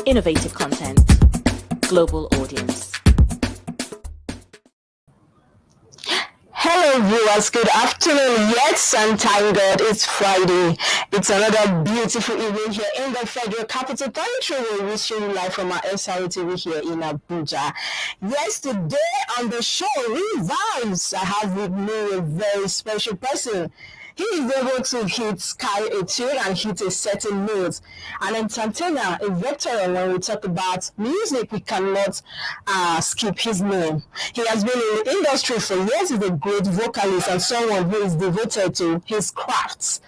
Innovative content. Global audience. Hello viewers, good afternoon. Yes, and thank God it's Friday. It's another beautiful evening here in the Federal Capital Country. We're wishing you live from our SRTV here in Abuja. Yes, today on the show, Revives, I have with me a very special person. He is able to carry a tune and hit a certain note. An entertainer, a veteran. When we talk about music, we cannot skip his name. He has been in the industry for years. He's a great vocalist and someone who is devoted to his crafts,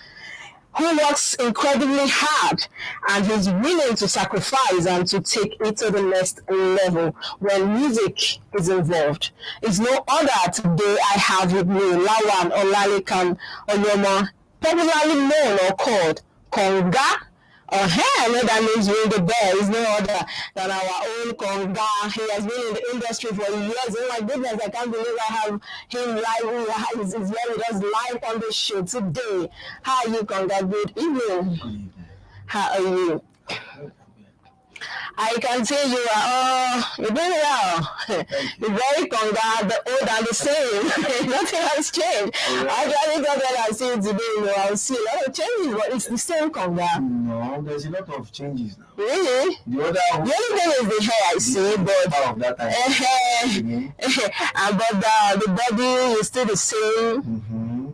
who works incredibly hard, and he's willing to sacrifice and to take it to the next level when music is involved. It's no other. Today I have with me Lawan Olalekan Oyoma, popularly known or called Konga. I know that name's ring the bell. He's no other than our own Konga. He has been in the industry for years. Oh my goodness, I can't believe I have him live. He's here with us live on the show today. How are you, Konga? Good evening. Good evening. How are you? I can see you are, you're doing well. You're very Konga, the old and the same. Nothing has changed. I actually thought that I see you today, I'll see a lot of changes, but it's the same Konga. No, there's a lot of changes now. Really? The only thing is the hair I see, but part of that time. but the body is still the same.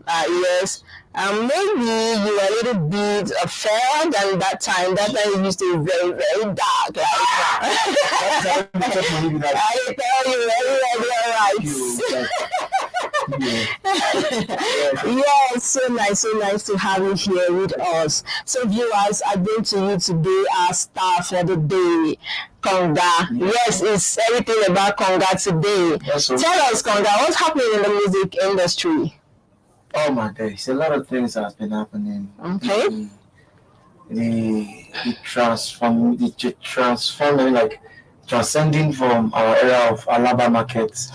Yes. Maybe you are a little bit fairer than that time. That time used to be very, very dark. I tell you, very Yes, so nice to have you here with us. So viewers, I bring to you today our star for the day, Konga. Yes, it's everything about Konga today. Tell us, Konga, what's happening in the music industry? Oh my days, a lot of things has been happening. Okay. The transforming, like transcending from our era of Alaba markets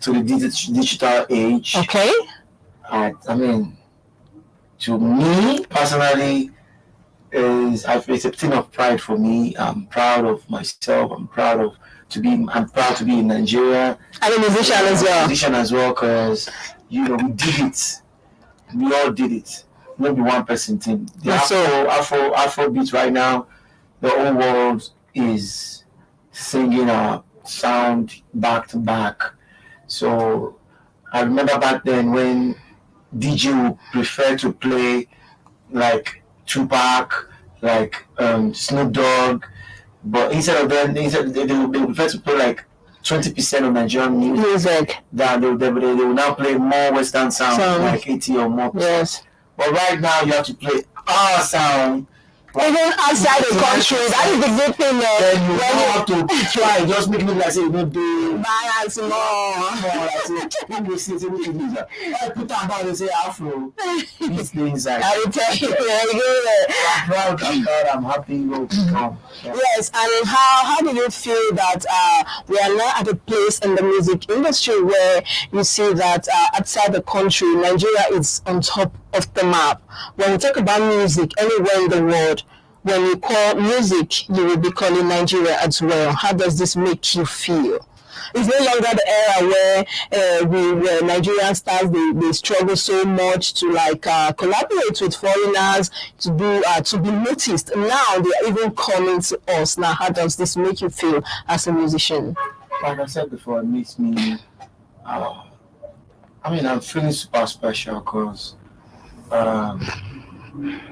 to the digital age. Okay. I mean, to me personally, it's a thing of pride for me. I'm proud of myself. I'm proud to be in Nigeria. And a musician as well. Musician as well, because we did it. We all did it. Maybe one person team. The Afrobeat right now, the whole world is singing our sound back to back. So I remember back then when DJ would prefer to play like Tupac, like Snoop Dogg, but instead they would prefer to play like 20% of Nigerian music. That they will now play more Western sound, like 80 or more. Yes. But right now you have to play our sound. Even outside the country, that is the good thing. Then you don't have to try. Just make it look like say you don't do balance more. People say that. I put that down and say Afro. These things like. I will tell you. I'm proud. I'm happy. Yes, and how do you feel that we are now at a place in the music industry where you see that outside the country, Nigeria is on top of the map? When we talk about music anywhere in the world, when you call music, you will be calling Nigeria as well. How does this make you feel? It's no longer the era where Nigerian stars they struggle so much to collaborate with foreigners to be noticed. Now they are even coming to us. Now, how does this make you feel as a musician? Like I said before, it makes me. I'm feeling super special because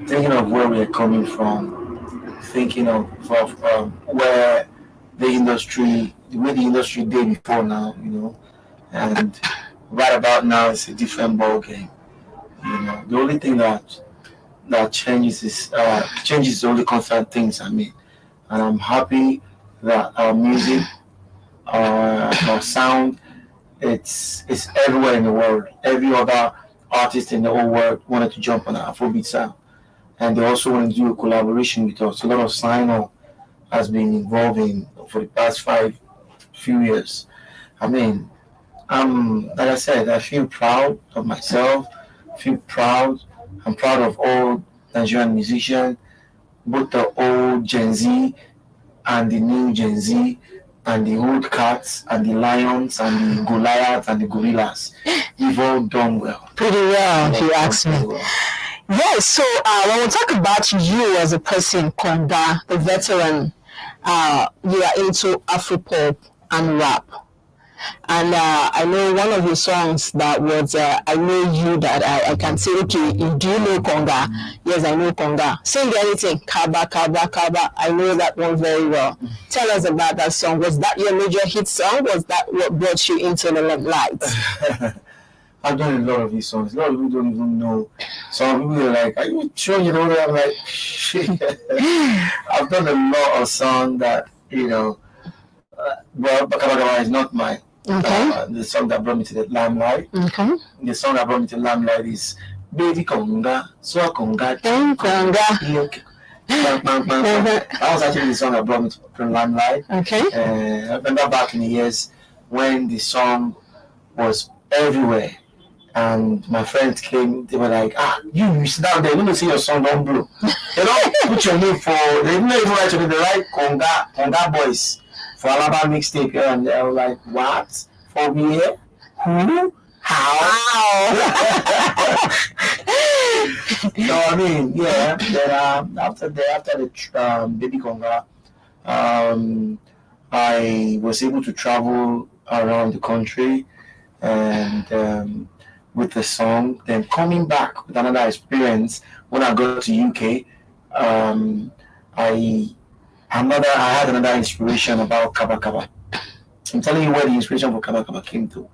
thinking of where we are coming from, thinking of where the way the industry did before now, and right about now it's a different ball game. The only thing that changes is only constant things. And I'm happy that our music, our sound, it's everywhere in the world. Every other artist in the whole world wanted to jump on our Afrobeat sound, and they also want to do a collaboration with us. A lot of sign-on has been involving for the past few years. Like I said, I feel proud of myself. I'm proud of all Nigerian musicians, both the old Gen Z and the new Gen Z and the old cats and the lions and the Goliaths and the gorillas. We've all done well. Pretty well, if you ask me. Well. Yes, so when we talk about you as a person, Konga, the veteran, you are into Afropop and rap. And I know one of your songs that was, I know you that I can say, okay, do you know Konga? Yes, I know Konga. Sing anything, Kaba, Kaba, Kaba. I know that one very well. Tell us about that song. Was that your major hit song? Was that what brought you into the limelight? I've done a lot of these songs. A lot of people don't even know. Some people are like, are you sure you know that? I'm like, shit. I've done a lot of songs that, well, Bakabagawa is not mine. Okay. The song that brought me to the limelight. Okay. The song that brought me to the limelight is Baby Konga, So Konga, Konga. Look. That was actually the song that brought me to the limelight. Okay. I remember back in the years when the song was everywhere. And my friends came, they were like, you sit down there, you don't see your song don't blow. They don't put your name for, they didn't even write your name, they write Konga Boys for Alaba mixtape. And I was like, what? For me? Who? How? So I mean, yeah. Then after the Baby Konga, I was able to travel around the country and with the song. Then coming back with another experience when I got to UK, I had another inspiration about Kaba Kaba. I'm telling you where the inspiration for Kaba Kaba came to.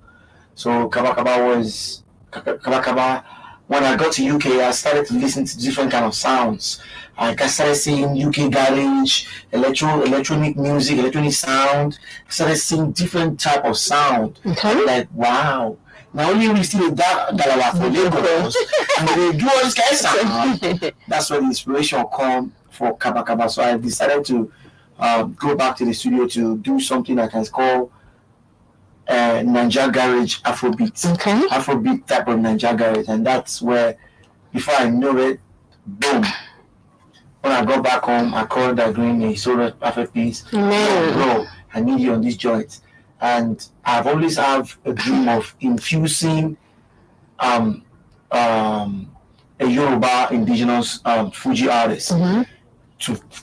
So Kaba Kaba. When I got to UK, I started to listen to different kind of sounds. I started seeing UK garage, electronic music, electronic sound. I started seeing different type of sound. Okay. Like, wow. Now only we still that Galawa for Lagos and they do all this kind of sound. That's where the inspiration come for Kaba Kaba. So I decided to go back to the studio to do something I can call Ninja Garage Afrobeat. Okay. Afrobeat type of Ninja Garage. And that's where, before I know it, boom. When I got back home, I called that green a solo perfect piece. Bro, I need you on this joint. And I've always have a dream of infusing a Yoruba indigenous Fuji artist to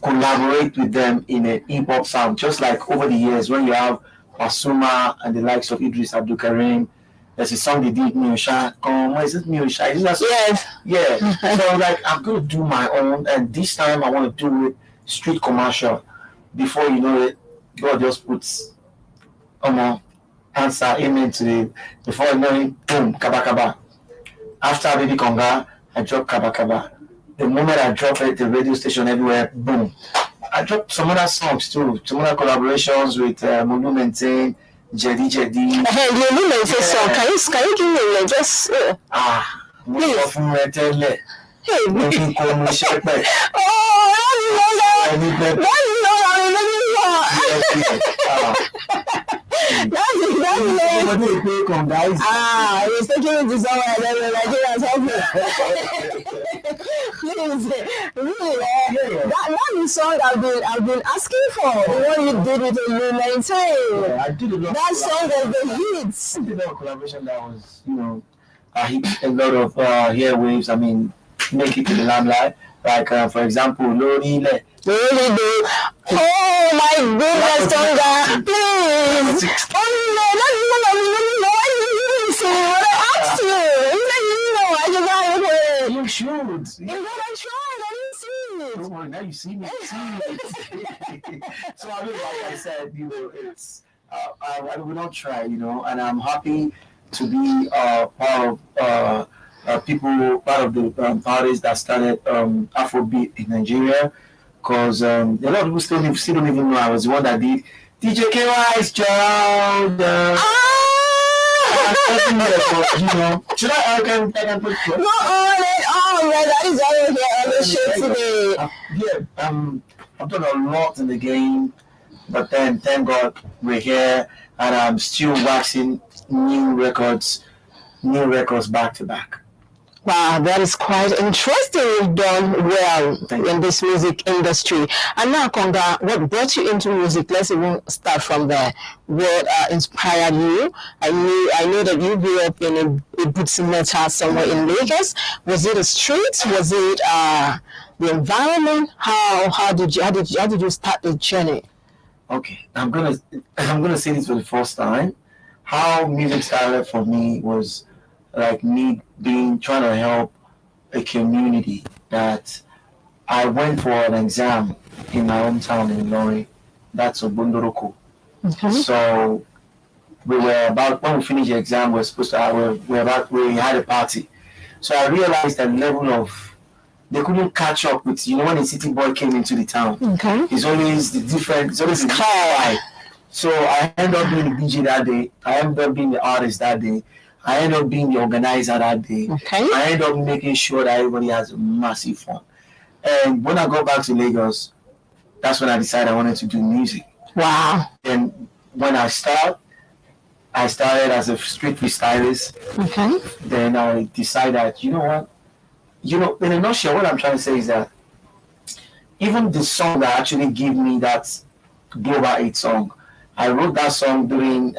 collaborate with them in a hip hop sound. Just like over the years when you have Pasuma and the likes of Idris Abdul Karim, there's a song they did, Miosha. Is it Miosha? Yes. Yeah. So I was like, I'm going to do my own, and this time I want to do it street commercial. Before you know it, God just puts answer amen to it. Before you know it, boom, Kaba Kaba. After Baby Konga, I dropped Kaba Kaba. The moment I dropped it, the radio station everywhere, boom. I dropped some other songs too, some other collaborations with Mulu Maintain, Jedi. Hey, Mulu Maintain song. Can you give me just? I was thinking it to someone and then That song I've been asking for. The one you did with the Maintain. Yeah, I did a lot. That song was the hits. I did a collaboration that was, I hit a lot of airwaves. I mean, make it to the limelight. Like, for example, Lorile. Oh my goodness, Tonga, please. I asked you. You should. I tried. I didn't see it. Don't worry, now you see me. So I mean, like I said, it's I will not try, and I'm happy to be part of part of the parties that started Afrobeat in Nigeria, because a lot of people still don't even know I was the one that did DJ KY's job. Should I can put it? No, that is all here on the show today. I've done a lot in the game, but then thank God we're here, and I'm still waxing new records back to back. Wow, that is quite interesting. You've done well in this music industry. And now, Konga, what brought you into music? Let's even start from there. What inspired you? I know that you grew up in a Bootsy Meta somewhere in Lagos. Was it the streets? Was it the environment? How did you start the journey? Okay, I'm gonna say this for the first time. How music started for me was like me trying to help a community that I went for an exam in my hometown in Lori. That's Obundoroko. Okay. So we were about when we finished the exam, we had a party. So I realized that level of they couldn't catch up with when the city boy came into the town. Okay. It's always the different. It's always the vibe. So I ended up being the DJ that day. I ended up being the artist that day. I ended up being the organizer that day. Okay. I ended up making sure that everybody has a massive fun. And when I got back to Lagos, that's when I decided I wanted to do music. Wow. And when I started as a street freestylist. Okay. Then I decided, you know what? In a nutshell, what I'm trying to say is that even the song that actually gave me that global hit song, I wrote that song during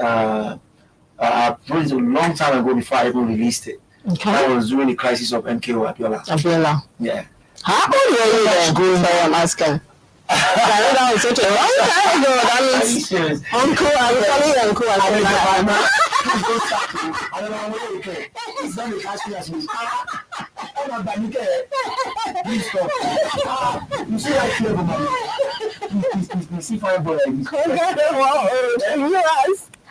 I wrote it a long time ago before I even released it. Okay. That was during the crisis of MKO Abiola. Yeah. How old were you then? Sorry, I'm asking. That was such a long time ago. That means uncle, I'm calling you uncle. I don't know what you say. It's not the catch me as me. Please stop. You see that clever man? Please, see fire boy like this.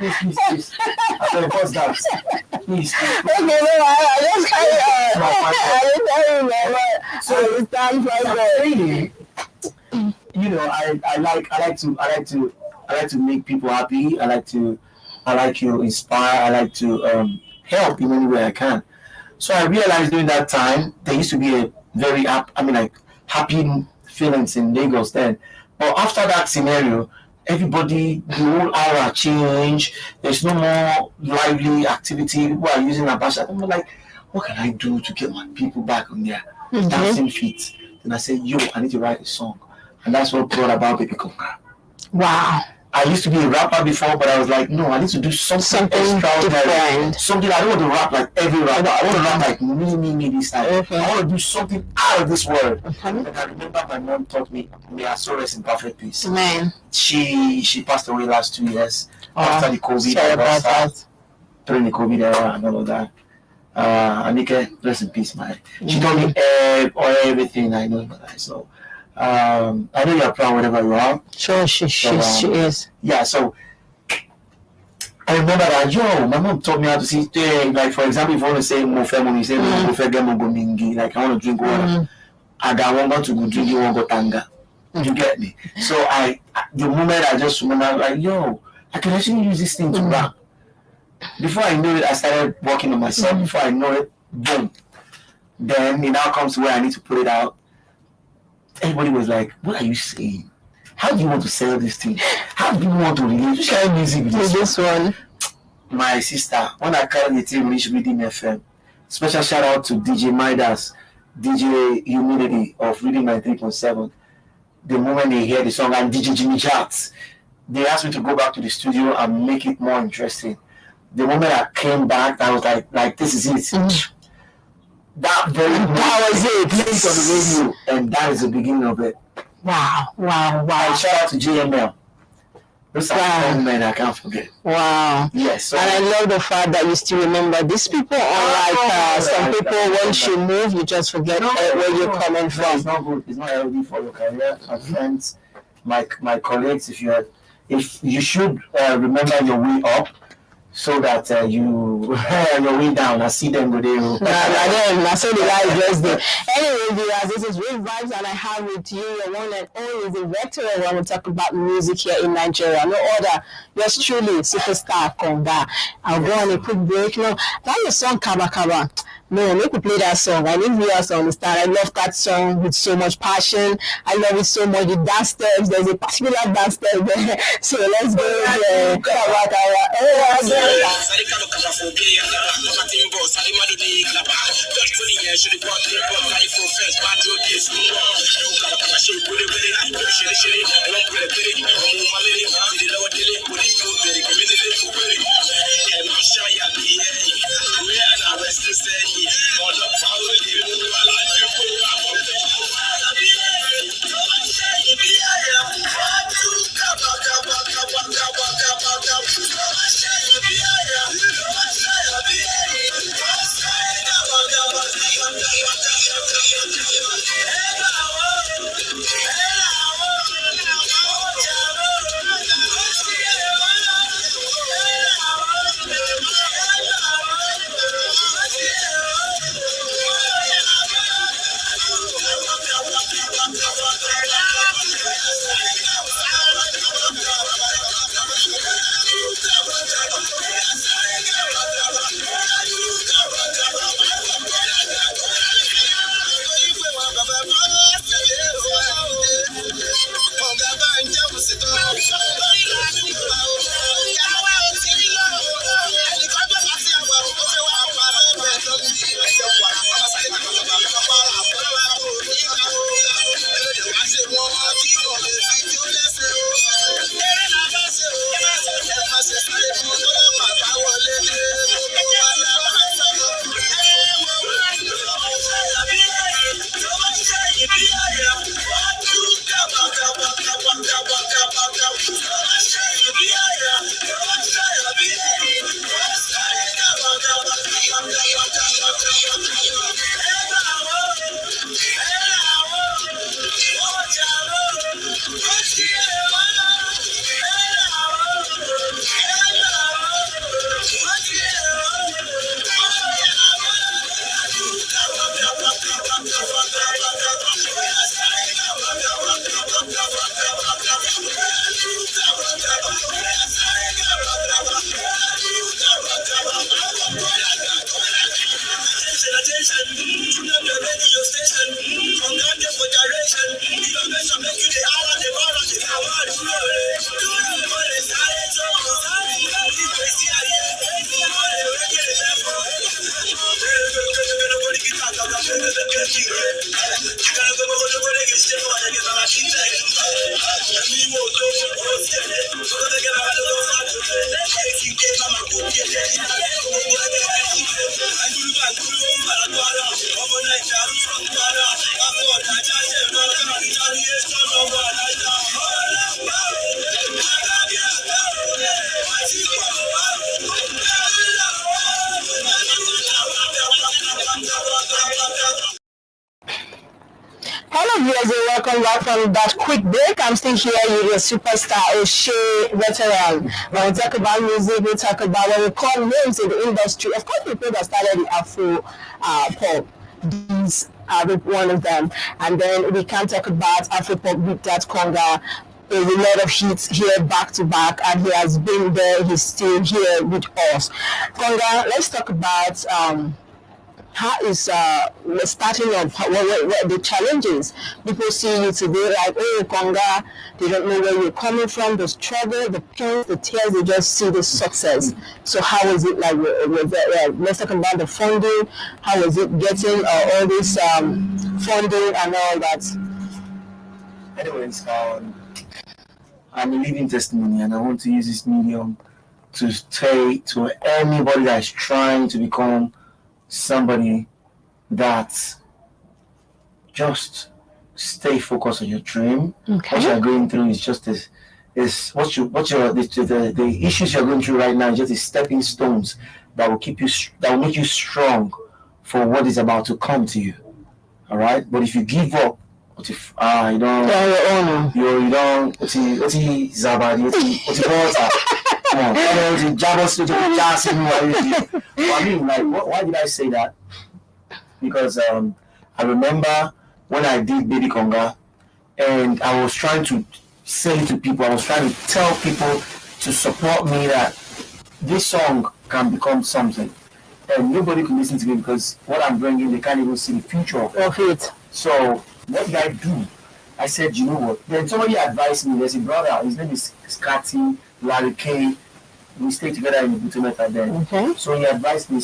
Yes. Please. I said, what's that? Please. Okay, no, I just carry on. I don't remember. So it's time for really, I like to make people happy. I like to inspire. I like to help in any way I can. So I realized during that time there used to be a very happy feelings in Lagos then. But after that scenario, everybody, the whole aura changed. There's no more lively activity. People are using Abacha. I'm like, what can I do to get my people back on their dancing feet? Then I said, I need to write a song. And that's what brought about Baby Conga. Wow. I used to be a rapper before, but I was like, no, I need to do something extraordinary. Something I don't want to rap like every rapper. I want to rap like me this time. Okay. I want to do something out of this world. Okay. And I remember my mom taught me, may I so rest in perfect peace. Man. She passed away last 2 years after the COVID. During the COVID era and all of that. Anike, rest in peace, man. She told me everything I know about that. So I know you're proud wherever you are. Sure, she is. Yeah, so I remember that, my mom taught me how to see, like, for example, if you want to say Mofemo, you say Mofe, like, I want to drink water. I got one to go drink, you want to go tanga. You get me? So the moment I just remember, I was like, I can actually use this thing to rap. Before I knew it, I started working on myself. Before I know it, boom. Then it now comes to where I need to put it out. Everybody was like, what are you saying? How do you want to sell this thing? How do you want to release? Which kind of music is this one? My sister, when I carried the team, reached Redeem FM. Special shout out to DJ Midas, DJ Humidity of Reading 93.7. The moment they hear the song, and DJ Jimmy Jats, they asked me to go back to the studio and make it more interesting. The moment I came back, I was like this is it. That was it. Place on the radio, and that is the beginning of it. Wow. And shout out to JML. Those are men I can't forget. Wow. Yes. And I love the fact that you still remember these people. Unlike some people, once you move, you just forget where you're coming from. It's not good. It's not healthy for your career. My friends, my colleagues, if you should remember your way up. So that your way down, I see them go there. I saw the live just there. Anyway, viewers, this is Real Vibes, and I have with you your one and only the director when we talk about music here in Nigeria. No other, yours truly, superstar Konga. I'll go on a quick break. That was song Kaba Kaba. No, make me play that song. I need viewers to understand. I love that song with so much passion. I love it so much. The dance steps, there's a particular dance step there. So let's go there. Hello viewers and welcome back from that quick break. I'm still here with your superstar O'Shea veteran. When we talk about music, we talk about what we call names in the industry. Of course, people that started the Afro pop. These are one of them. And then we can talk about Afro pop with that Conga. There's a lot of hits here back to back, and he has been there. He's still here with us. Conga, let's talk about how is starting up, what the challenges. People see you today like, oh, Conga, they don't know where you're coming from, the struggle, the pains, the tears, they just see the success. So how is it like, let's talk about the funding, how is it getting all this funding and all that? Anyways, I'm a living testimony, and I want to use this medium to say to anybody that's trying to become somebody that just stay focused on your dream. Okay. What you're going through is just this is the issues you're going through right now is just the stepping stones that will keep you that will make you strong for what is about to come to you. All right, but if you give up, what if you don't zabadi I mean, like, why did I say that? Because I remember when I did Baby Conga, and I was trying to say to people, I was trying to tell people to support me that this song can become something. and nobody could listen to me because what I'm bringing, they can't even see the future of it. So what did I do? I said, you know what? Then somebody advised me. There's a brother. His name is Scotty Larry K. We stay together in the Butumeta then. Okay. So he advised me.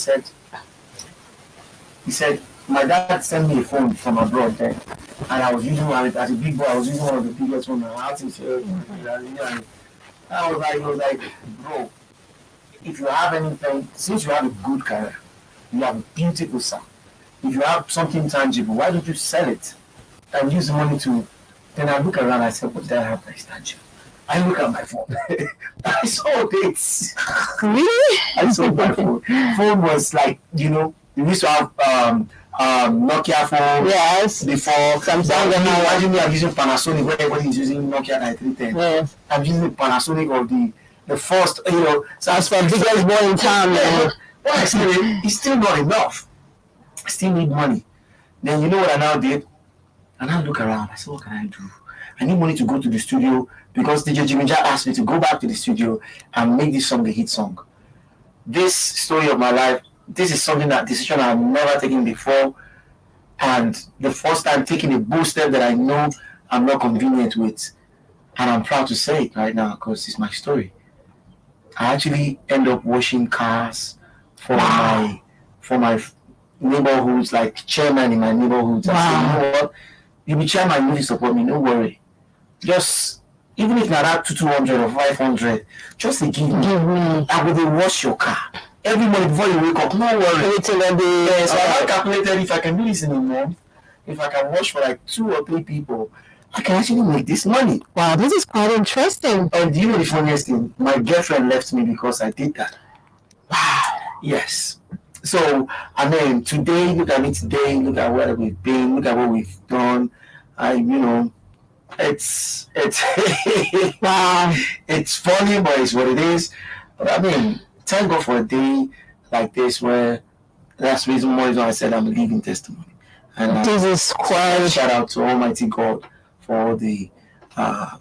He said, my dad sent me a phone from abroad then, and I was using one as a big boy. I was using one of the biggest ones. I was like, bro, if you have anything, since you have a good career, you have a beautiful sound. If you have something tangible, why don't you sell it and use the money to? Then I look around. I said, what did I have that is tangible? I look at my phone. I sold it. Really? I sold my phone. Phone was like, we used to have Nokia phone. Yes. Before Samsung. Imagine me, I'm using Panasonic where everybody is using Nokia 9310. Yes. I'm using the Panasonic of the first, So as for biggest boy in town, yeah. What I said, it's still not enough. I still need money. Then you know what I now did? I now look around. I said, what can I do? I need money to go to the studio because DJ Jimmy Jack asked me to go back to the studio and make this song a hit song. This story of my life, this is decision I've never taken before. And the first time taking a bold step that I know I'm not convenient with. And I'm proud to say it right now because it's my story. I actually end up washing cars for my neighborhoods, like chairman in my neighborhoods. I say, you know what? You be chairman, you will support me, no worry. Just, even if not that 200 or 500, just give me. I will wash your car. Every morning before you wake up, no worry. So I have calculated if I can do this in a month, if I can wash for like 2 or 3 people, I can actually make this money. Wow, this is quite interesting. And do you know the funniest thing? My girlfriend left me because I did that. Wow. Yes. So, I mean, today, look at me today, look at where we've been, look at what we've done. It's wow. It's funny, but it's what it is. But I mean, thank God for a day like this where that's the reason why I said I'm a living testimony. And this is quite shout out to Almighty God for all the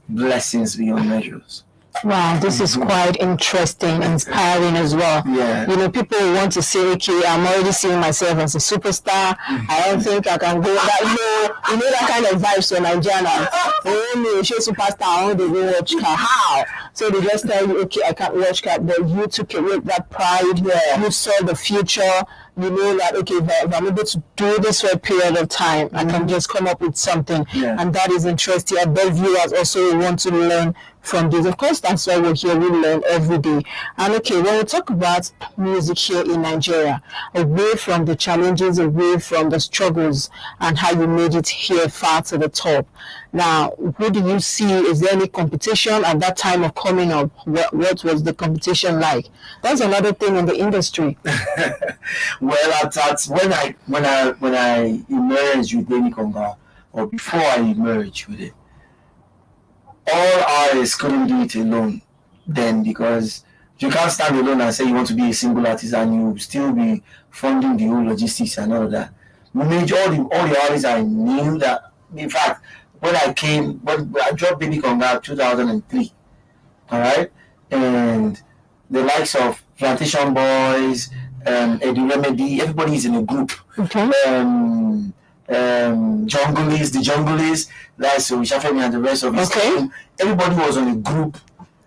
blessings beyond measures. Wow, this is quite interesting, inspiring as well. Yeah. People want to say, okay, I'm already seeing myself as a superstar. I don't think I can go that low. That kind of vibes for Nigeria. Only show superstar, I want to go watch car. How? So they just tell you, okay, I can't watch car, but you took away that pride. You saw the future. You know that, okay, if I'm able to do this for a period of time, I can just come up with something. And that is interesting. I bet viewers also want to learn from this. Of course, that's why we're here. We learn every day. And okay, when we talk about music here in Nigeria, away from the challenges, away from the struggles, and how you made it here far to the top. Now, who do you see? Is there any competition at that time of coming up? What was the competition like? That's another thing in the industry. Well, that's when I emerged with Baby Conga, or before I emerged with it. All artists couldn't do it alone then, because you can't stand alone and say you want to be a single artist and you still be funding the whole logistics and all of that. We made all the artists I knew that. In fact, when I dropped Baby Conga 2003, all right, and the likes of Plantation Boys, Eddie Remedy, everybody is in a group. Okay. The Junglies, that's Shafemi and the rest of his team. Everybody was on a group.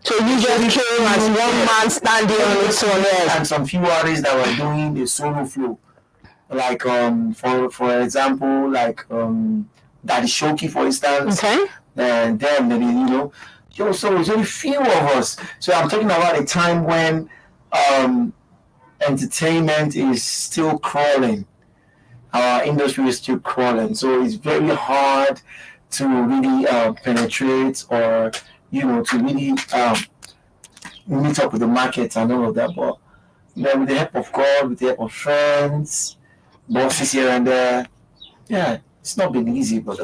So you just came as one man standing on its own, and some few artists that were doing the solo flow, like for example, like Daddy Shoki, for instance. Okay. And then so it's only few of us. So I'm talking about a time when entertainment is still crawling. Our industry is still crawling, so it's very hard to really penetrate or to really meet up with the market and all of that. But with the help of God, with the help of friends, bosses here and there, it's not been easy, but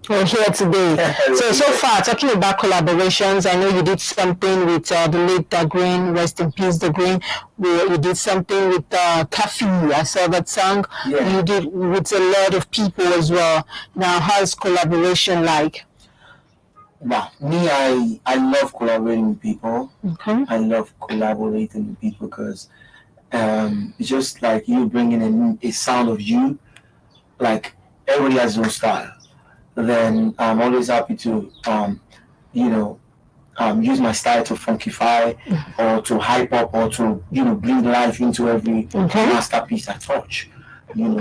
we're here today. So far, talking about collaborations, I know you did something with the late The Green, rest in peace, The Green. You did something with KESSY. I saw that song. You did with a lot of people as well. Now, how's collaboration like? Wow, me, I love collaborating with people. Okay. I love collaborating with people because It's just like you bringing in a sound of you. Like everybody has their own style. Then I'm always happy to you know use my style to funkify or to hype up or to bring life into every masterpiece I touch.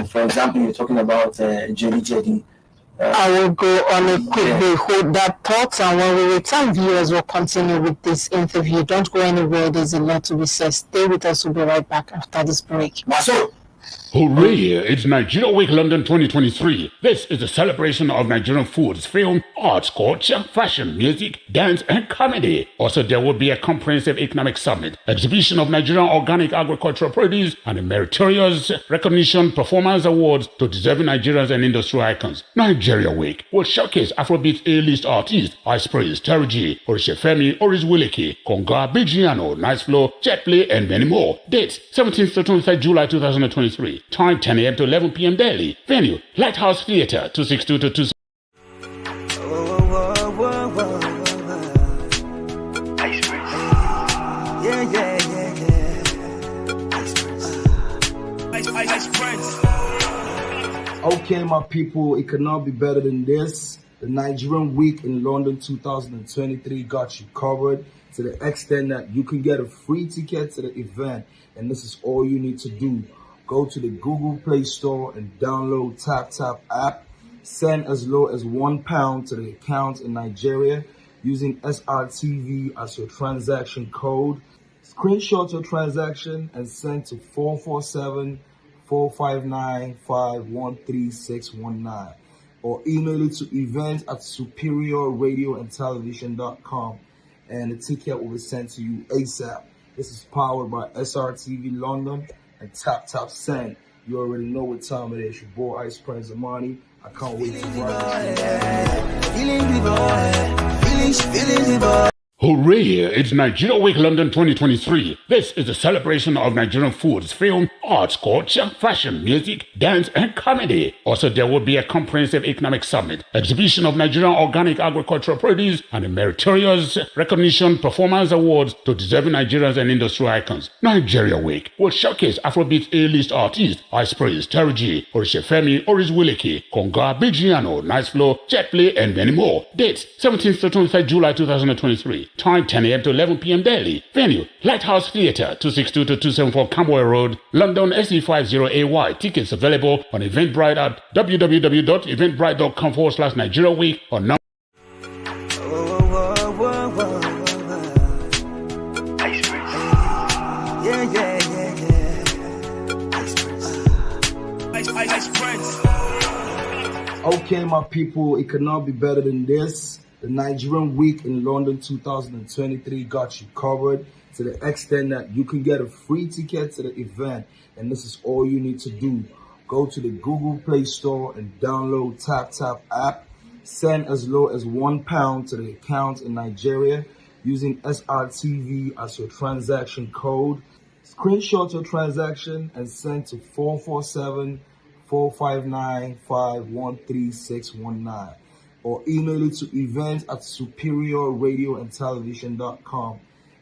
For example, you're talking about Jelly Jelly. I will go on a quick break. Hold that thought, and when we return, viewers will continue with this interview. Don't go anywhere. There's a lot to be said. Stay with us. We'll be right back after this break. What's up? Hooray! It's Nigeria Week London 2023. This is a celebration of Nigerian foods, film, arts, culture, fashion, music, dance, and comedy. Also, there will be a comprehensive economic summit, exhibition of Nigerian organic agricultural produce, and a meritorious recognition performance awards to deserving Nigerians and industry icons. Nigeria Week will showcase Afrobeat A-list artists, Ice Praise, Terry G, Orishefemi, Oris Wileke, Konga, Bigiano, Nice Flow, Jetplay, and many more. Dates: 17th to 23rd July 2023. Time 10 a.m. to 11 p.m. daily. Venue: Lighthouse Theatre, 262 to 2. Okay, my people, it could not be better than this. The Nigerian Week in London 2023 got you covered to the extent that you can get a free ticket to the event, and this is all you need to do. Go to the Google Play Store and download TapTap app. Send as low as £1 to the account in Nigeria using SRTV as your transaction code. Screenshot your transaction and send to 447-459-513619 or email it to events@superiorradioandtelevision.com and the ticket will be sent to you ASAP. This is powered by SRTV London and TapTap Send. You already know what time it is. Your boy Ice Prince Amani. I can't wait to ride this. Hooray! It's Nigeria Week London 2023. This is a celebration of Nigerian foods, film, arts, culture, fashion, music, dance, and comedy. Also, there will be a comprehensive economic summit, exhibition of Nigerian organic agricultural produce, and a meritorious recognition performance awards to deserving Nigerians and industry icons. Nigeria Week will showcase Afrobeat A-list artists, Ice Praise, Terry G, Orishefemi, Oris Wileke, Konga, Bigiano, Nice Flow, Jetplay, and many more. Dates: 17th to 23rd July 2023. Time 10 a.m. to 11 p.m. daily. Venue: Lighthouse Theatre, 262 to 274 Camberwell Road, London SE50AY. Tickets available on Eventbrite at www.eventbrite.com/Nigeria Week or number. Okay, my people, it could not be better than this. The Nigerian Week in London 2023 got you covered to the extent that you can get a free ticket to the event, and this is all you need to do. Go to the Google Play Store and download TapTap app. Send as low as £1 to the account in Nigeria using SRTV as your transaction code. Screenshot your transaction and send to 447-459-513619 or email it to events@superiorradioandtelevision.com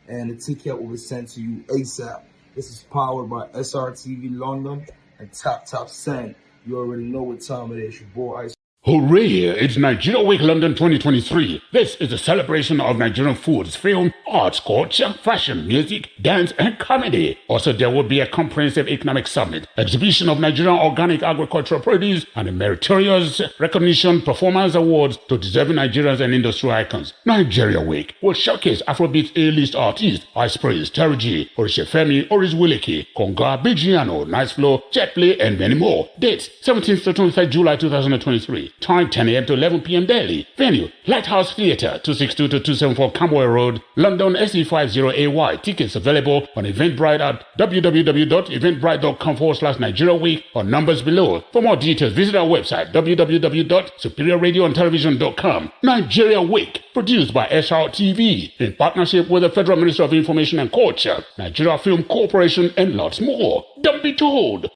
and the ticket will be sent to you ASAP. This is powered by SRTV London and TapTap Send. You already know what time it is. Your boy Ice. Hooray! It's Nigeria Week London 2023. This is a celebration of Nigerian foods, film, arts, culture, fashion, music, dance, and comedy. Also, there will be a comprehensive economic summit, exhibition of Nigerian organic agricultural produce, and a meritorious recognition performance awards to deserving Nigerians and industry icons. Nigeria Week will showcase Afrobeat A-list artists, Ice Praise, Terry G, Orishefemi, Oris Wileke, Konga, Bigiano, Nice Flow, Jetplay, and many more. Dates: 17th to 23rd July 2023. Time 10 a.m. to 11 p.m. daily. Venue: Lighthouse Theatre, 262 to 274 Camberwell Road, London SE50AY. Tickets available on Eventbrite at www.eventbrite.com/Nigeria Week or numbers below. For more details, visit our website www.superiorradioandtelevision.com. Nigeria Week, produced by SRTV in partnership with the Federal Ministry of Information and Culture, Nigeria Film Corporation, and lots more. Don't be told.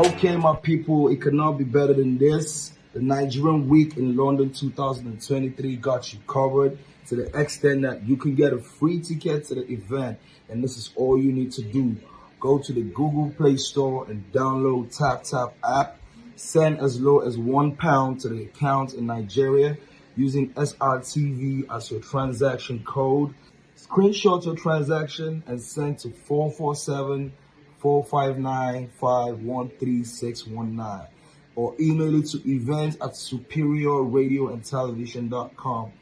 Okay, my people, it could not be better than this. The Nigerian Week in London 2023 got you covered to the extent that you can get a free ticket to the event. And this is all you need to do. Go to the Google Play Store and download TapTap app. Send as low as £1 to the account in Nigeria using SRTV as your transaction code. Screenshot your transaction and send to 447-459-513619 or email it to events@superiorradioandtelevision.com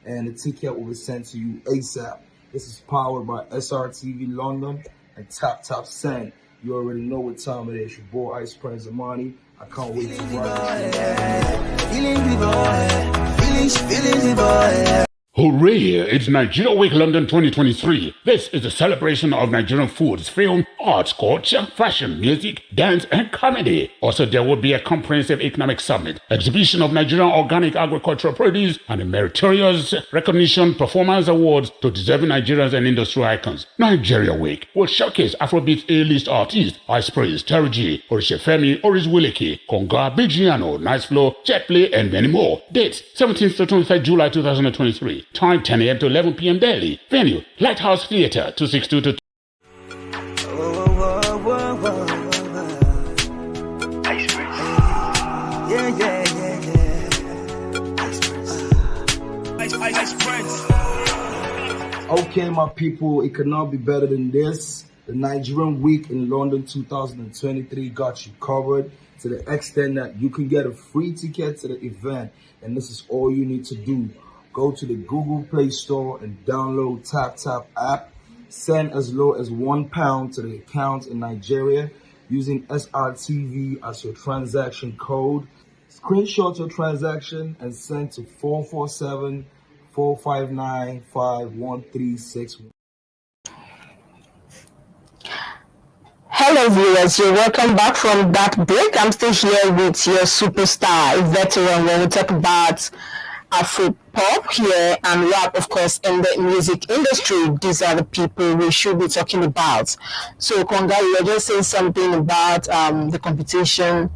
and the ticket will be sent to you ASAP. This is powered by SRTV London and TapTap Send. You already know what time it is. Your boy Ice Prince Amani. I can't wait to ride. Hooray! It's Nigeria Week London 2023. This is a celebration of Nigerian foods, film, arts, culture, fashion, music, dance, and comedy. Also, there will be a comprehensive economic summit, exhibition of Nigerian organic agricultural produce, and a meritorious recognition performance awards to deserving Nigerians and industry icons. Nigeria Week will showcase Afrobeat A-list artists, Ice Praise, Terry G, Orishefemi, Oris Wileke, Konga, Bigiano, Nice Flow, Jetplay, and many more. Dates, 17th to 23rd July 2023. Time 10 a.m. to 11 p.m. daily. Venue, Lighthouse Theatre, 262 Okay, my people, it could not be better than this. The Nigerian Week in London 2023 got you covered to the extent that you can get a free ticket to the event. And this is all you need to do. Go to the Google Play Store and download TapTap app. Send as low as £1 to the account in Nigeria using SRTV as your transaction code. Screenshot your transaction and send to 447-459-5136. Hello viewers, you're welcome back from that break. I'm still here with your superstar, a veteran, when we talk about Afro pop here and rap, of course, in the music industry. These are the people we should be talking about. So, Konga, you were just saying something about the competition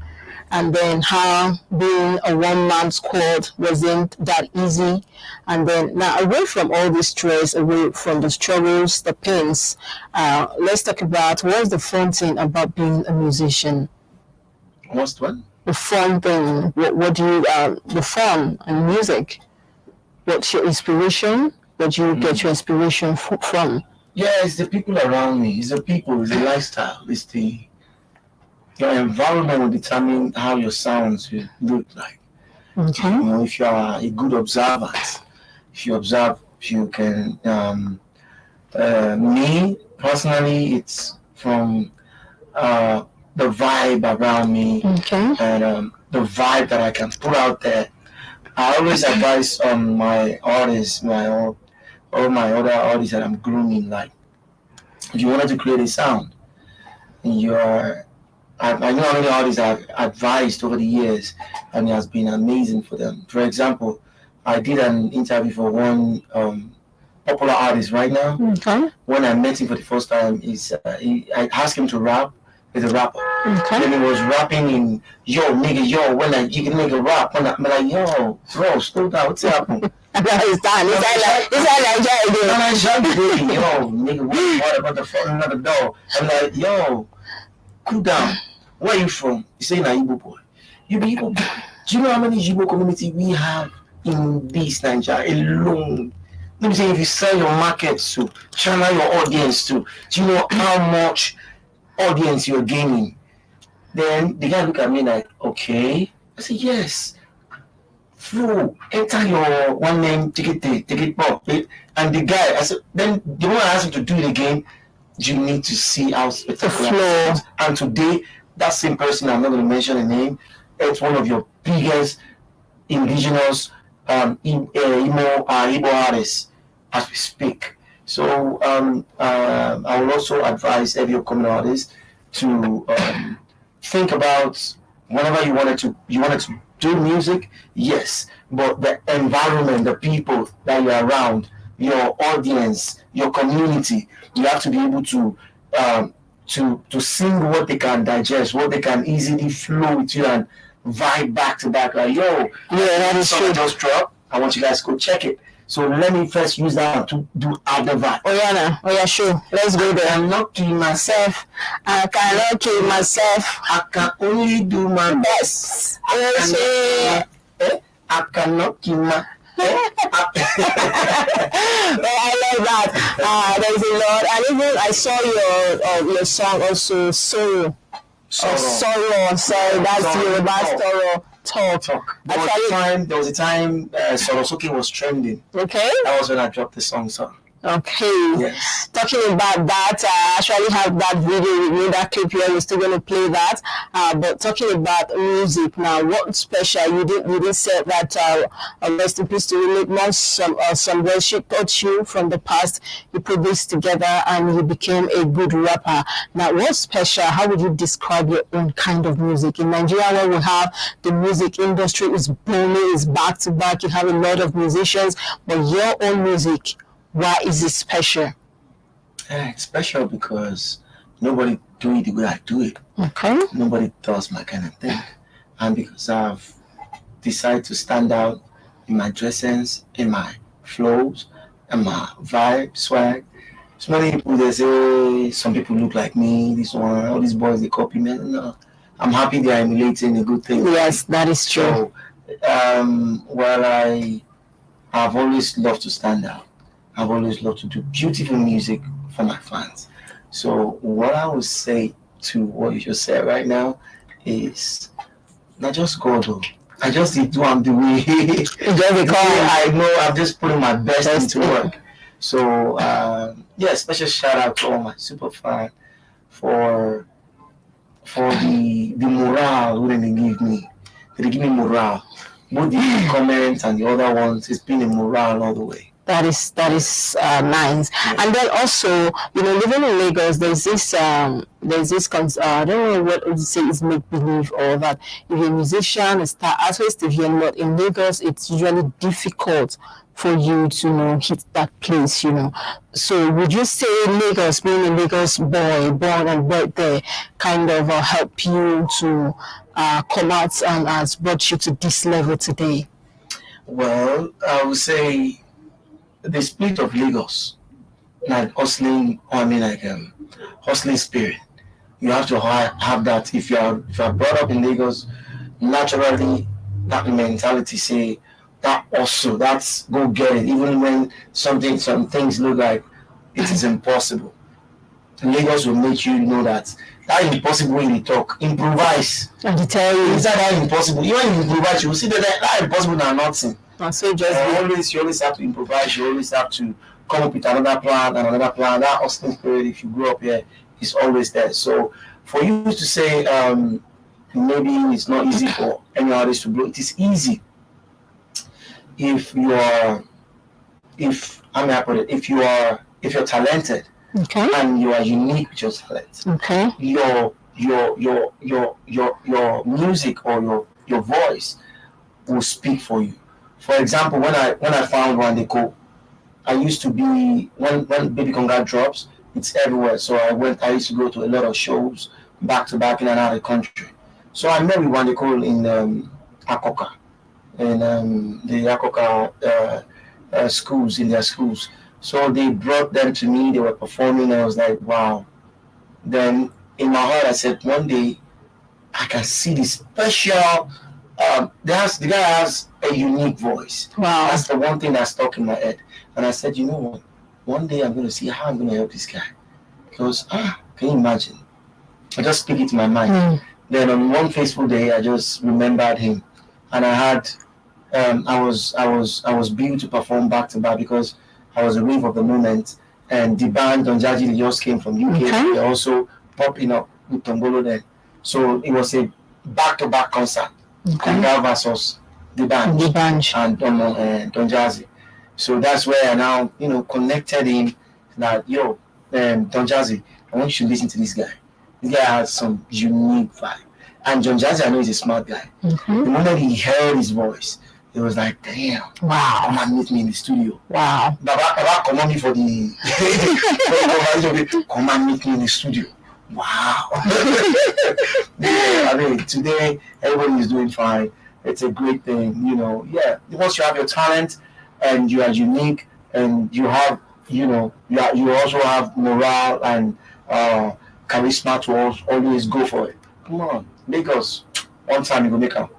and then how being a one-man squad wasn't that easy. And then now, away from all the stress, away from the struggles, the pains, let's talk about what's the fun thing about being a musician. What's what? The fun thing. What do you the fun and music? What's your inspiration? Where do you get your inspiration from? Yeah, it's the people around me. It's the people. It's the lifestyle. It's your environment will determine how your sounds will look like. Okay. You know, if you are a good observant, if you observe, you can. Me personally, it's from the vibe around me, Okay. and the vibe that I can put out there. I always advise my artists, all my other artists that I'm grooming, like, if you wanted to create a sound, I know how many artists I've advised over the years, and it has been amazing for them. For example, I did an interview for one popular artist right now. Okay. When I met him for the first time, I asked him to rap. He's a rapper. Okay. Then he was rapping in, yo, nigga, yo, you can make a rap. When I'm like, yo, bro, slow down, what's happening? It's done. It's like Yo, nigga, what about the phone another door? I'm like, yo, cool down. Where are you from? You say, nah, Igbo boy. You be Igbo boy. Do you know how many Igbo community we have in this Nigeria alone? Let me say, if you sell your market to, channel your audience to, do you know how much audience you're gaining? Then the guy look at me like, okay. I said, yes. Flow, enter your one name, take it pop. And the guy, I said, then the one I asked him to do it again, you need to see how spectacular it is. And today, that same person, I'm not going to mention the name, it's one of your biggest indigenous Igbo artists as we speak. So I will also advise every upcoming artist to think about whenever you wanted to do music, yes, but the environment, the people that you're around, your audience, your community, you have to be able to to sing what they can digest, what they can easily flow with you and vibe back to back. Like, yo, that is song true. just dropped. I want you guys to go check it. So let me first use that to do other vibe. Oh yeah, sure. Let's go there. I'm not kill myself. I cannot kill myself. I can only do my best. I cannot kill my. I love that. There's a lot. And even I saw your song also, Sorrow. Sorrow. Sorry, that's Yoruba Sorrow. Talk. There was a time Sorosuke was trending. Okay. That was when I dropped the song. Okay. Yes. Talking about that, I actually have that video with me, that clip here. We're still going to play that. But talking about music now, what special? You didn't say that. Rest in peace to you. Some worship taught you from the past. You put this together and you became a good rapper. Now, what's special? How would you describe your own kind of music in Nigeria, where we have the music industry is booming, is back to back. You have a lot of musicians, but your own music. Why is it special? It's special because nobody do it the way I do it. Okay. Nobody does my kind of thing. And because I've decided to stand out in my dressings, in my flows, and my vibe, swag. So many people, they say, some people look like me, this one, all these boys, they copy me. No, I'm happy they are emulating a good thing. Yes, that is true. So, while I've always loved to stand out, I've always loved to do beautiful music for my fans. So what I would say to what you just said right now is not just go though. I just did do I'm the way I know I'm just putting my best into work. So special shout out to all my super fans for the morale when they give me. They give me morale. Both the comments and the other ones, it's been a morale all the way. That is nice. Yeah. And then also, living in Lagos, there's this I don't know what to say is make believe or that if you're a musician, a star artist, if you're not in Lagos, it's usually difficult for you to hit that place. So would you say Lagos, being a Lagos boy, born and bred there, kind of help you to come out and has brought you to this level today? Well, I would say the spirit of Lagos, like hustling spirit. You have to have that. If you are brought up in Lagos, naturally that mentality say that also that's go get it. Even when some things look like it is impossible, Lagos will make you know that impossible when you talk. Improvise. And to tell you is that impossible. Even when you improvise, you will see that impossible are nothing. So you always have to improvise. You always have to come up with another plan and another plan. That hustling spirit, if you grow up here, is always there. So for you to say maybe it's not easy for any artist to blow, it is easy if you're talented, okay, and you are unique with your talent. Okay, your music or your voice will speak for you. For example, when I found Wandeko, I used to be when Baby Conga drops, it's everywhere. So I used to go to a lot of shows back to back in and out of the country. So I met with Wandeko in Akoka, in the Akoka schools, in their schools. So they brought them to me, they were performing, and I was like, wow. Then in my heart I said, one day I can see this special the guy has a unique voice. Wow. That's the one thing that's stuck in my head. And I said, you know what? One day I'm going to see how I'm going to help this guy. Because, can you imagine? I just speak it to my mind. Then on one fateful day, I just remembered him. And I had, I was built to perform back to back because I was a wave of the moment. And the band, Don Jaji, just came from UK. Okay. They're also popping up with Tongolo then. So it was a back-to-back concert. Conga versus the band and Don Jazzy. So that's where I now, connected him that, Don Jazzy, I want you to listen to this guy. This guy has some unique vibe. And Don Jazzy, I know he's a smart guy. Mm-hmm. The moment he heard his voice, it was like, damn, wow, come and meet me in the studio. Wow. Baba come on me for the come and meet me in the studio. Wow. I mean, today everybody is doing fine. It's a great thing, Yeah, once you have your talent and you are unique and you have, you also have morale and charisma to always go for it. Come on, Lagos. One time you go make up.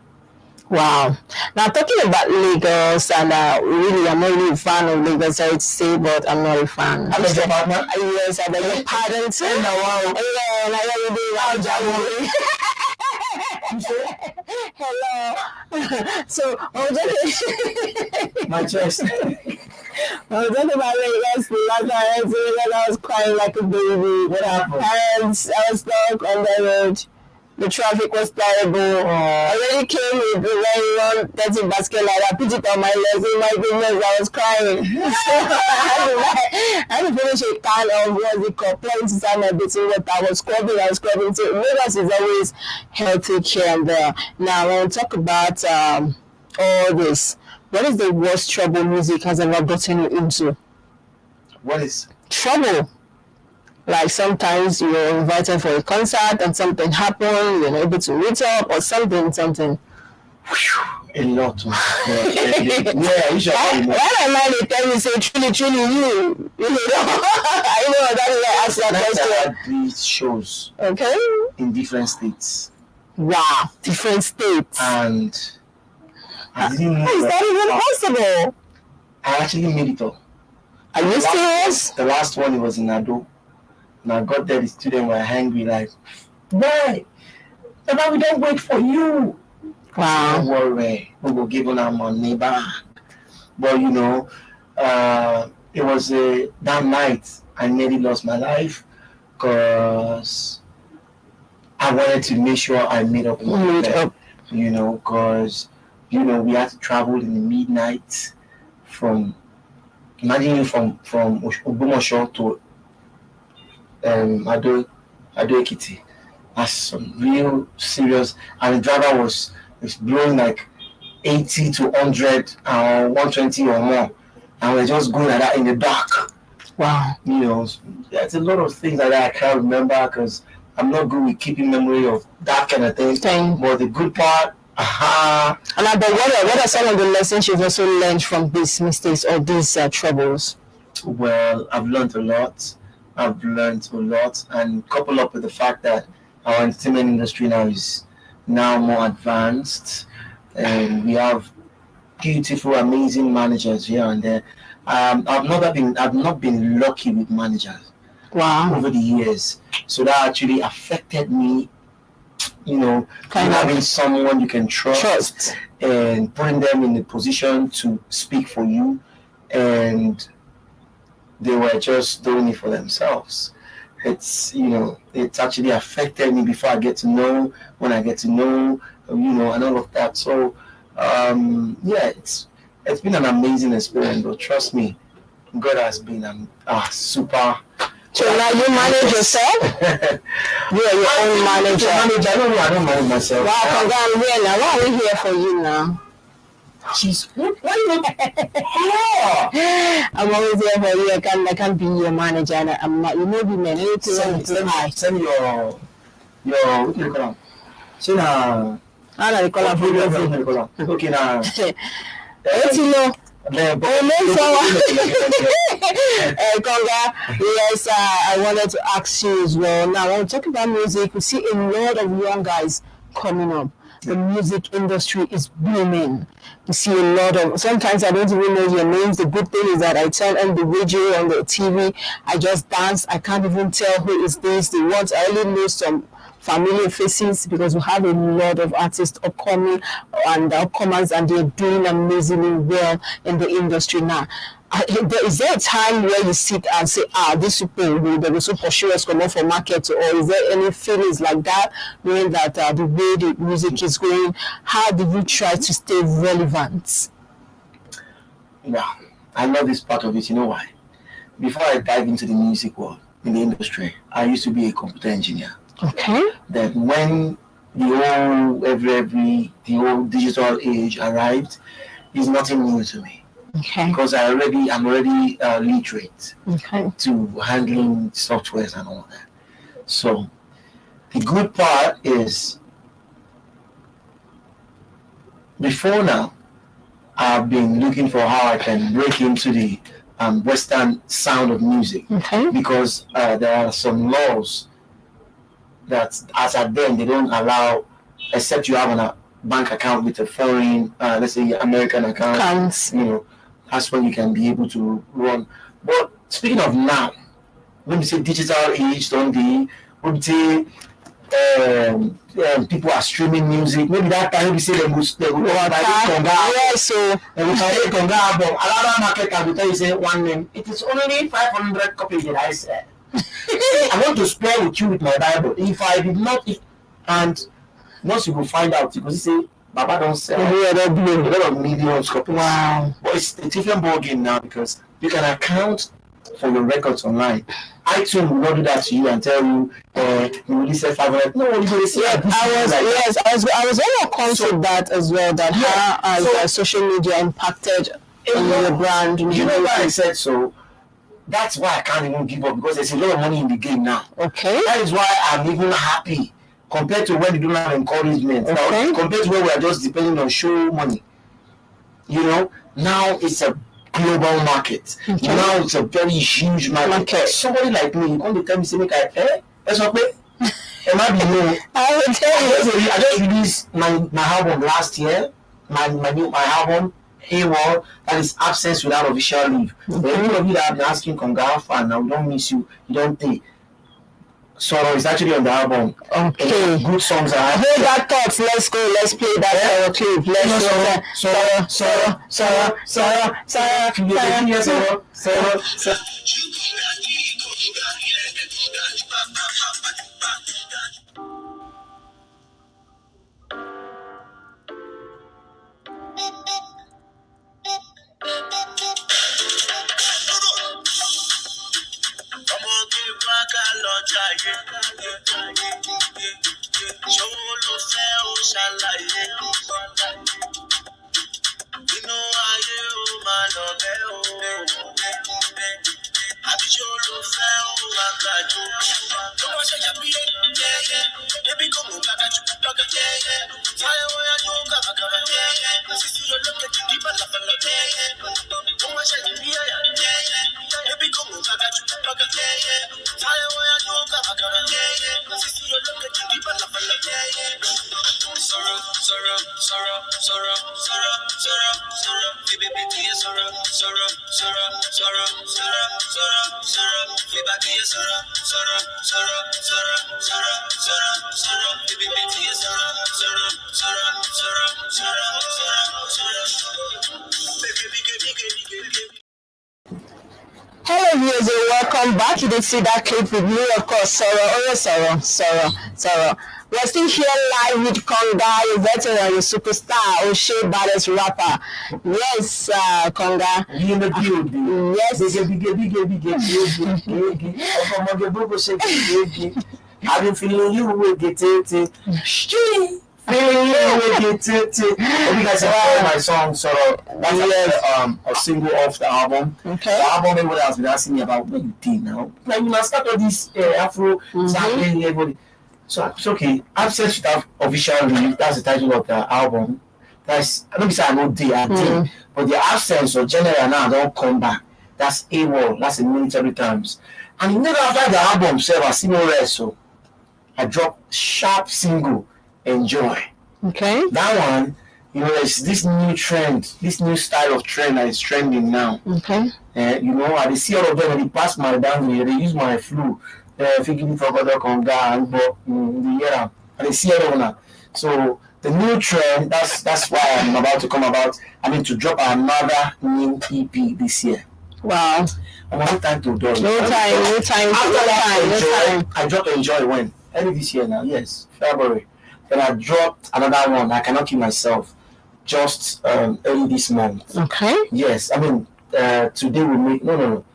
Wow. Now talking about Lagos, and really, I'm not really a fan of Lagos, sorry to say, but I'm not a fan. I beg your pardon? Yes, I beg your pardon too. Wow. Yeah, like you do right, Hello. So I was just My chest. I was talking about Lagos the last time I went to Lagos, I was crying like a baby. What happened? And I was stuck on the road. The traffic was terrible. I really came with the very long dirty basket like that, put it on my legs. Oh my goodness, I was crying. So I had to finish a can of what's it called, plain inside my bathing water. I was scrubbing. So Lagos is always healthy here and there. Now, when we talk about all this, what is the worst trouble music has ever gotten you into? What is Trouble. Like sometimes you're invited for a concert and something happened, you're not able to meet up or something. a lot? Yeah, you should. Why am I they tell me say truly you? I know that is why I asked that question. These shows Okay. in different states, Wow, different states. and I didn't know How is that even possible? I actually made it up. Are you serious? The last one, it was in Ado. And I got there, the students were angry, like, why? But we don't wait for you. Don't Wow. worry, we will give our money back. But it was that night I nearly lost my life because I wanted to make sure I made up. Because we had to travel in the midnight from Ogbomoso to Ado Ekiti. That's some real serious, and the driver was blowing like 80 to 100 120 or more, and we're just going like that in the dark. Wow. There's a lot of things like that I can't remember because I'm not good with keeping memory of that kind of thing. But the good part, And what are some of the lessons you've also learned from these mistakes or these troubles? Well, I've learned a lot, and coupled up with the fact that our entertainment industry now is more advanced, and we have beautiful, amazing managers here and there. I've not been lucky with managers. Wow. Over the years, so that actually affected me. Having someone you can trust and putting them in the position to speak for you, and they were just doing it for themselves. It's actually affected me before I get to know, when I get to know, and all of that. So it's been an amazing experience, but trust me, God has been super. So now you manage yourself? You are your own manager. I don't manage myself. Wow, I'm here now. Why are we here for you now? Jeez, why you I'm always here for you. I can't be your manager. And I'm not. You know, women. Send your what do you call them? So now, I call up. okay now. What you know? Konga, yes, I wanted to ask you as well. Now, when we talk about music, we see a lot of young guys coming up. The music industry is booming. You see a lot of, sometimes I don't even know your names. The good thing is that I turn on the radio, on the TV, I just dance. I can't even tell who is this. I only know some familiar faces because we have a lot of artists upcoming and upcomers, and they're doing amazingly well in the industry now. Is there a time where you sit and say, these people, they will so pursue us come out for market, or is there any feelings like that, knowing that the way the music is going? How do you try to stay relevant? Yeah, I love this part of it. You know why? Before I dive into the music world, in the industry, I used to be a computer engineer. Okay. That when the whole digital age arrived, is nothing new to me. Okay. Because I'm already literate to handling softwares and all that. So The good part is, before now, I've been looking for how I can break into the Western sound of music, because there are some laws that, as at then, they don't allow, except you have a bank account with a foreign, let's say American account. Counts. You know, that's when you can be able to run. But speaking of now, when we say digital age, don't they? When we say people are streaming music, maybe that time we say they will so and we can Conga album. Another market can tell you say one name. It is only 500 copies that I said. I want to spare with you with my Bible. If I did not, and once you will find out, because you say Baba don't sell a lot of millions copies. Wow. But it's a different ballgame now, because you can account for your records online. iTunes will not do that to you and tell you you really sell 500. No, you will say I was going to come to that as well. That how has social media impacted your brand? You know why I said so? That's why I can't even give up, because there's a lot of money in the game now. Okay. That is why I'm even happy compared to when you don't have encouragement. Okay. Now, compared to when we are just depending on show money. You know, now it's a global market. Okay. Now it's a very huge market. Somebody like me, you come to tell me, say, make that's okay. It might be no. I will tell you. I just released my album last year. My album, AWOL, that is Absence Without Official Leave. Any of you that have been asking Conga fan, now we don't miss you, you don't think. Sorrow is actually on the album. Okay. Good songs are. Hold that thought. Let's go. Let's play that clip. Let's go. Hello viewers, and welcome back. You did see that clip with me, of course, Sorrow. We're still here live with Conga, your veteran, your superstar, O'Shea baddest rapper. Yes, Conga. You in the building. Yes. I've been feeling you will get it. Feeling you will get it. Hope you guys enjoy my song, Sorrow. That's a single off the album. Okay. The album, everybody has been asking me about what you did now. Like, you must start all this Afro, something, everybody. So it's okay. Absence Without Official Leave, that's the title of the album. That's, I don't say I know I did, but the absence of general now don't come back. That's AWOL, that's in military terms. And even after the album, I see no rest, so I dropped sharp single, Enjoy. Okay. That one, you know, there's this new trend, this new style of trend that is trending now. Okay. You know, I see all of them when they pass my down, they use my flu. Thinking for other Conga and the year, and they see it now. So the new trend, that's why I'm about to come about. I mean, to drop another new EP this year. Wow. I'm not time to do it. No time. I dropped Enjoy when? Early this year now, yes, February. Then I dropped another one. I cannot keep myself. Just early this month. Okay. Yes, I mean, today we make no.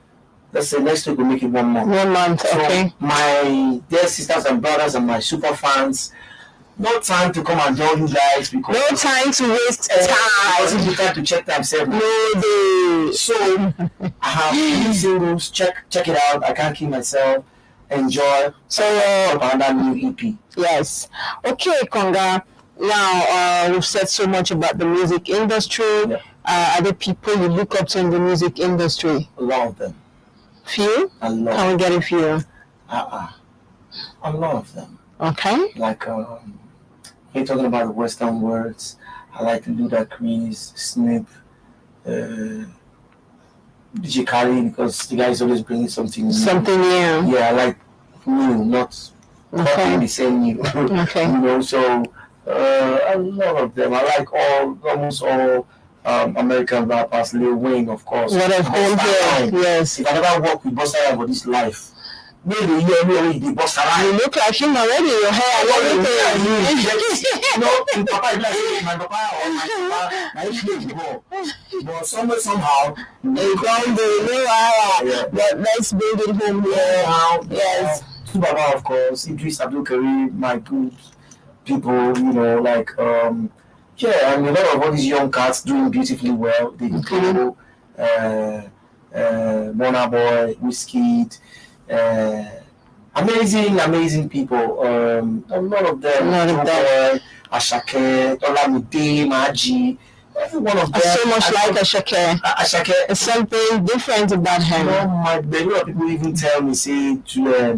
Let's say next week we'll make it 1 month. 1 month, so okay. My dear sisters and brothers and my super fans, no time to come and join you guys because no time to waste time. I wasn't the time to check themselves. No day. So I have 3 singles. Check it out. I can't keep myself. enjoy. So another new EP. yes. Okay, Konga. Now we've said so much about the music industry. Yeah. Are there people you look up to in the music industry? A lot of them. Few? A lot. Can we get a few? A lot of them. Okay. Like you're talking about the Western words. I like to do that Chris, Snip, DJ Khaled, because the guy is always bringing something new. Something new. Yeah, I like new, not copying the same new. Okay. You know, so a lot of them. I like almost all American rappers. Lil Wayne, of course. What of home here? Yes. If I never work with Busta Rhymes for this life, maybe you the Busta Rhymes. You look like him already. Your hair and everything. You know, in Papa, it's like my Papa or my Papa, I usually go. But somehow, They don't do but let's bring it home here. Yes. To Baba, of course, Idris Abdul Karim, my good people, you know, like yeah, and a lot of all these young cats doing beautifully well. They go, Mona Boy, Whiskey, amazing people. A lot of them. Ashake, Olamide, Maji, every one of them. So much like Ashake. Ashake. It's something different about him. No, a lot of people even tell me, say,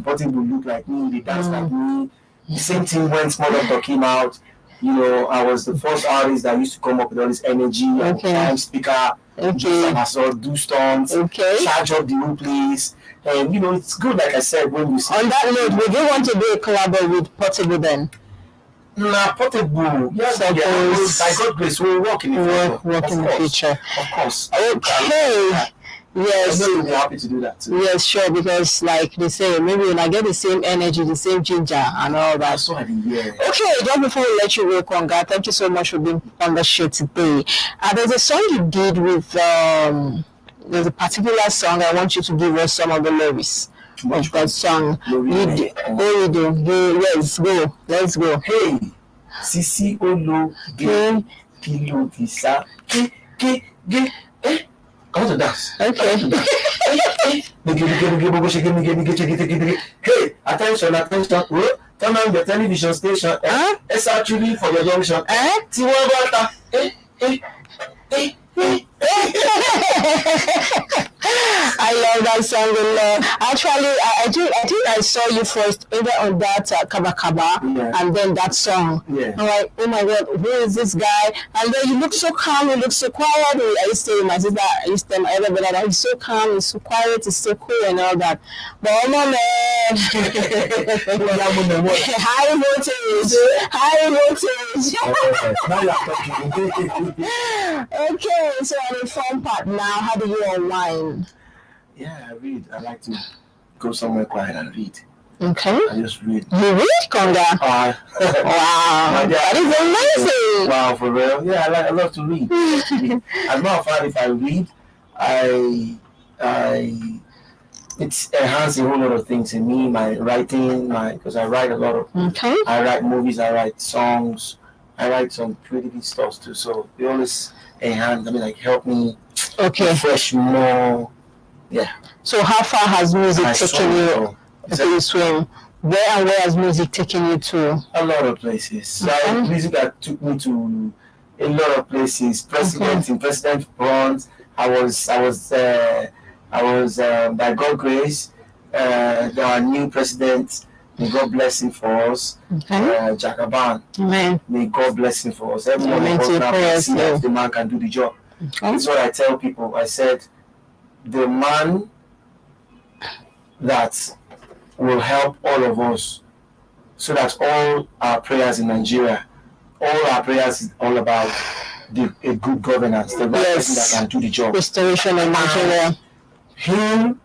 Portable look like me, they dance like me. The same thing when Small Doctor came out. You know, I was the first artist that used to come up with all this energy, time speaker, do stunts, charge up the whole place. And you know, it's good, like I said, when you see. On that note, would you want to do a collab with Portable then? Nah, Portable. Yes, by God's grace, we'll work in the future. Work in the future. Of course. Okay. Yes. I know you'll be happy to do that too. Yes, sure, because like they say, maybe when I get the same energy, the same ginger and all that. So yeah. Okay, just before we let you go, Konga, thank you so much for being on the show today. There's a song you did with there's a particular song. I want you to give us some of the lyrics of that song. You do. Let's go. Hey, Sisi Olo, Kilo Tisa, I want to dance. Okay. Hey, attention. Turn on the television station. It's actually for your junction. I love that song a lot. Actually, I think I saw you first either on that Kaba Kaba and then that song. Yeah. I'm like, oh my God, who is this guy? And then you look so calm, you look so quiet. I used to tell my sister, I used to tell my other brother that he's so calm, he's so quiet, he's so cool and all that. But oh my man, high voltage. Okay, so on the fun part now, how do you unwind? Yeah, I read. I like to go somewhere quiet and read. Okay. I just read. You read, Konga? Wow, that is amazing. Wow, for real? Yeah, I love to read. As a matter of fact, if I read, it's enhanced a whole lot of things in me. My writing, because I write a lot of. Okay. I write movies. I write songs. I write some pretty good stuff too. So they always enhance. I mean, like help me. Okay. Refresh more. Yeah. So how far has music taken you to swim? Where has music taken you to? A lot of places. Music that took me to a lot of places. In President Front. I was by God's grace. There are new presidents. May God bless him for us. Jagaban. Amen. May God bless him for us. Everyone can see that the man can do the job. That's what I tell people. I said, the man that will help all of us, so that all our prayers in Nigeria, all our prayers is all about a good governance, the right person that can do the job. Restoration in Nigeria. Him,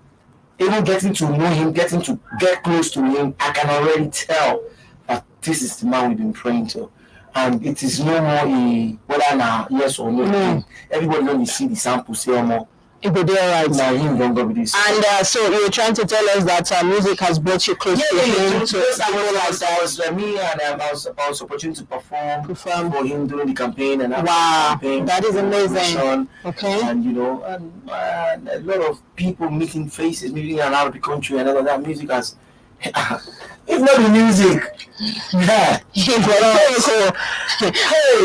even getting to know him, getting to get close to him, I can already tell that this is the man we've been praying to. And it is no more whether now yes or no. Everybody when you see the sample say more. It will be alright. Now him don't go with this. And so you're trying to tell us that music has brought you close to him. I was me and I was opportunity to perform for him during the campaign and campaign. That is amazing. Okay. And you know, and a lot of people meeting faces, meeting around the country, and all of that music has If not the music, yeah.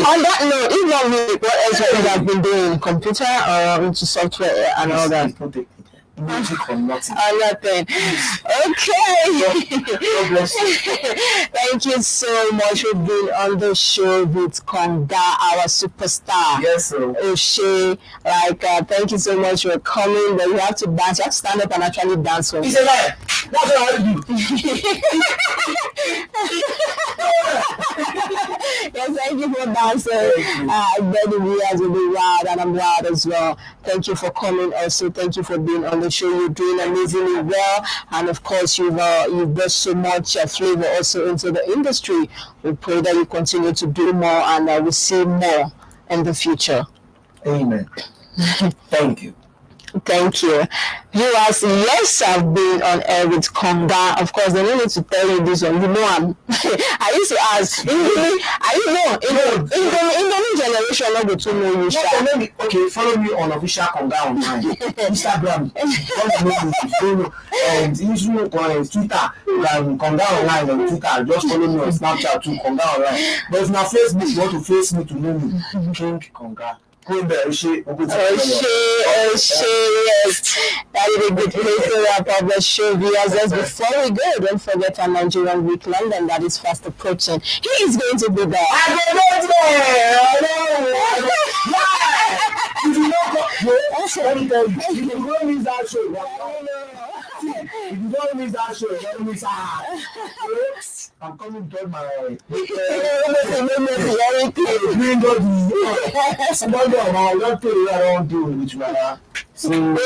On that note, if not music, what else would you have been doing? Computer or into software and all that? Music or nothing. Nothing. Okay. God bless you. Thank you so much for being on the show with Konga, our superstar. Yes, sir. O'Shea, thank you so much for coming. But you have to dance. You have to stand up and actually dance. He's a liar. That's what I do. Yes, thank you for dancing. I bet the viewers will be wild, and I'm wild as well. Thank you for coming. Also, thank you for being on the show. You're doing amazingly well, and of course, you've brought so much flavor also into the industry. We pray that you continue to do more, and we'll see more in the future. Amen. Thank you. Thank you. Viewers, yes, I've been on air with Konga. Of course, they don't need to tell you this one. You know, I used to ask, in the new generation, not go to know you. Okay, follow me on official Konga online. Instagram, and Twitter. You can Konga online on Twitter. Just follow me on Snapchat too, Konga online. But if na Facebook, you want to face me to know me, King Konga. Yes. That is a good place to wrap up the show, viewers. Just before we go, don't forget our Nigerian Week London that is fast approaching. He is going to be there. If you don't miss that show, you don't miss I'm coming to get my bring all the somebody on my don't tell you I don't do which one. So now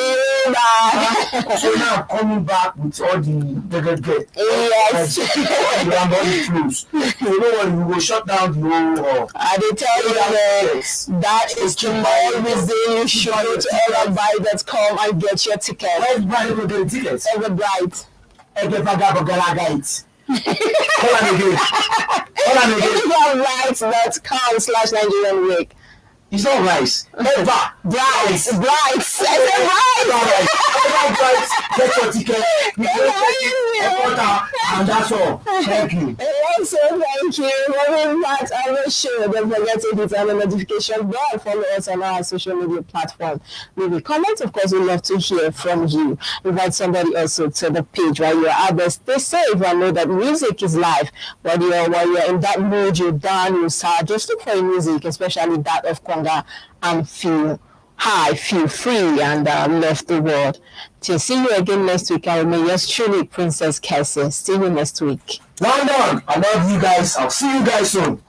coming back with all the yes. all the close. You know what, we will shut down the whole I will tell you that is the main reason you should go to everbright.com and get your ticket. Everybody will get tickets. Everbright. Everbright.com/Nigerian Week. It's not rice. Bright. I said bright. Get your ticket. And that's all. Thank you. Also, thank you. Moving back on the show. Don't forget to hit on the notification bell. Follow us on our social media platform. Leave a comment. Of course, we'd love to hear from you. Invite somebody also to the page while you're out there. Stay safe and know that music is life. While you're in that mood, you're down, you're sad, just look for music, especially that of Konga, and feel high, feel free, and love the world. Till see you again next week. I remain yours truly, Princess KESSY. See you next week. London, I love you guys. I'll see you guys soon.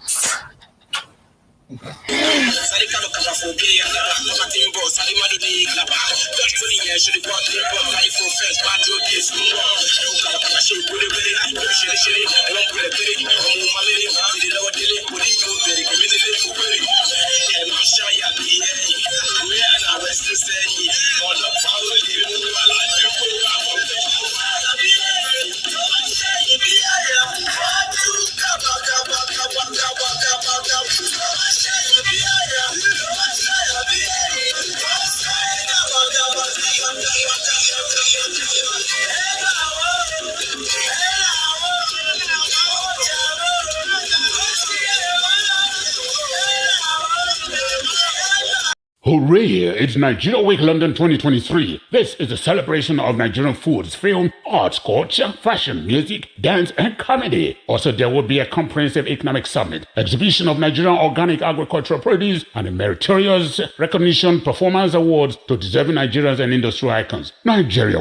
Hooray! It's Nigeria Week London 2023. This is a celebration of Nigerian foods, film, arts, culture, fashion, music, dance, and comedy. Also, there will be a comprehensive economic summit, exhibition of Nigerian organic agricultural produce, and a meritorious recognition performance awards to deserving Nigerians and industry icons. Nigeria